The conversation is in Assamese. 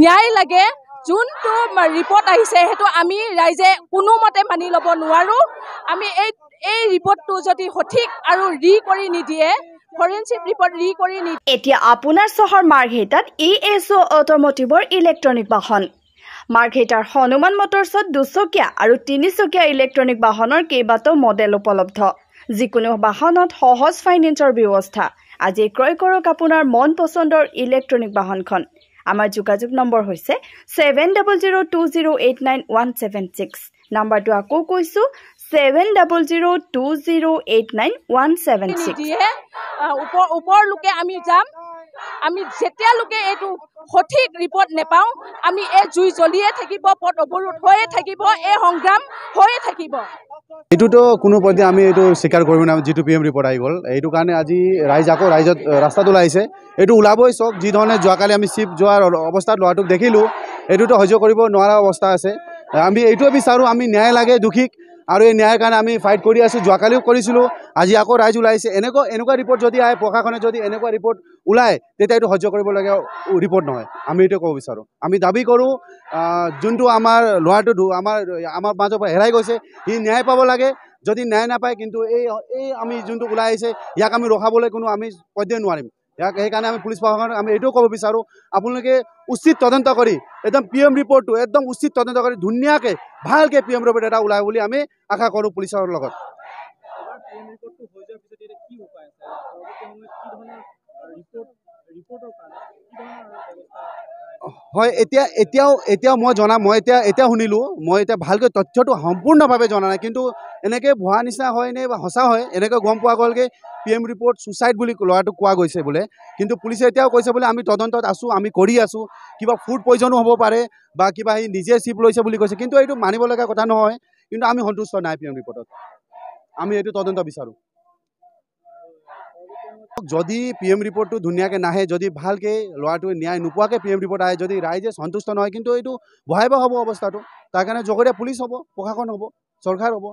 ন্যায় লাগে যোনটো ৰিপৰ্ট আহিছে হেতু আমি ৰাইজে কোনো মতে মানি ল'ব নোৱাৰো আমি এই ৰিপৰ্টটো যদি সঠিক আৰু ৰি কৰি নিদিয়ে ফৰেনচিক ৰিপৰ্ট ৰি কৰি নিদিয়ে এতিয়া আপোনাৰ চহৰ মাৰ্ঘেটাত ESO অটোমোটিভৰ ইলেক্ট্ৰনিক বাহন মাৰ্ঘেটাৰ হনুমান মটৰছত 2 চকীয়া আৰু 3 চকীয়া ইলেক্ট্ৰনিক বাহনৰ কেইবাটাও মডেল উপলব্ধ যিকোনো বাহনত সহজ ফাইনেন্সৰ ব্যৱস্থা আজি ক্ৰয় কৰক আপোনাৰ মন পছন্দৰ ইলেক্ট্ৰনিক বাহনখন আমাৰ যোগাযোগ নম্বৰ হৈছে 7002089176 নম্বৰটো আকৌ কৈছো 7002089176 ওপৰ লোকে আমি যাম আমি যেতিয়া লোকে এটো সঠিক ৰিপৰ্ট নেপাও আমি এই জুই জ্বলিয়ে থাকিব পথ অৱৰোধ হৈয়ে থাকিব এই সংগ্ৰাম হৈয়ে থাকিব এটুটো কোনো পদে আমি এটু স্বীকাৰ কৰিব না যেটো PM ৰিপৰ্ট আহি গল এইটো কাৰণে আজি ৰাইজ আকৌ ৰাইজত ৰাস্তাত ওলাইছে এটু ওলাবই সক যি ধৰণে যোৱাকালি আমি শিপ যোৱাৰ অৱস্থাত লৱাটোক দেখিলো এটুটো সহ্য কৰিব নোৱাৰা অৱস্থা আছে আমি এইটো বিচাৰো আমি ন্যায় লাগে দুখিক আৰু এই ন্যায়ৰ কাৰণে আমি ফাইট কৰি আছো যোৱাকালিও কৰিছিলো আজি আকৌ ৰাইজ ওলাইছে এনেকুৱা ৰিপৰ্ট যদি আহে প্ৰশাসনে যদি এনেকুৱা ৰিপৰ্ট ওলাই তেতিয়া এইটো সহ্য কৰিব লাগে ৰিপৰ্ট নহয় আমি এইটো ক'ব বিচাৰো আমি দাবী কৰো যোনটো আমাৰ লৱাটো আমাৰ মাজৰ পৰা হেৰাই গৈছে ই ন্যায় পাব লাগে যদি ন্যায় নাপায় কিন্তু এই আমি যোনটো ওলাই আহিছে ইয়াক আমি ৰখাবলৈ কোনো আমি পধ্যে নোৱাৰিম ইয়াক সেইকাৰণে আমি পুলিচ প্ৰশাসনক আমি এইটোও ক'ব বিচাৰো আপোনালোকে উচিত তদন্ত কৰি একদম PM ৰিপৰ্টটো একদম উচিত তদন্ত কৰি ধুনীয়াকৈ ভালকৈ PM ৰিপৰ্ট এটা ওলাই বুলি আমি আশা কৰোঁ পুলিচৰ লগত হয় এতিয়াও মই জনা মই এতিয়া শুনিলোঁ মই এতিয়া ভালকৈ তথ্যটো সম্পূৰ্ণভাৱে জনা নাই কিন্তু এনেকৈ ভুৱা নিচিনা হয় নে বা সঁচা হয় এনেকৈ গম পোৱা গ'লগৈ PM ৰিপৰ্ট ছুচাইড বুলি ল'ৰাটো কোৱা গৈছে বোলে কিন্তু পুলিচে এতিয়াও কৈছে বোলে আমি তদন্তত আছোঁ আমি কৰি আছোঁ কিবা ফুড পয়জনো হ'ব পাৰে বা কিবা সি নিজে চিপ লৈছে বুলি কৈছে কিন্তু এইটো মানিবলগীয়া কথা নহয় কিন্তু আমি সন্তুষ্ট নাই PM ৰিপৰ্টত আমি এইটো তদন্ত বিচাৰোঁ যদি PM ৰিপৰ্টটো ধুনীয়াকৈ নাহে যদি ভালকৈ ল'ৰাটোৱে ন্যায় নোপোৱাকৈ PM ৰিপৰ্ট আহে যদি ৰাইজে সন্তুষ্ট নহয় কিন্তু এইটো ভয়াবহ হ'ব অৱস্থাটো তাৰ কাৰণে জগৰীয়া পুলিচ হ'ব প্ৰশাসন হ'ব চৰকাৰ হ'ব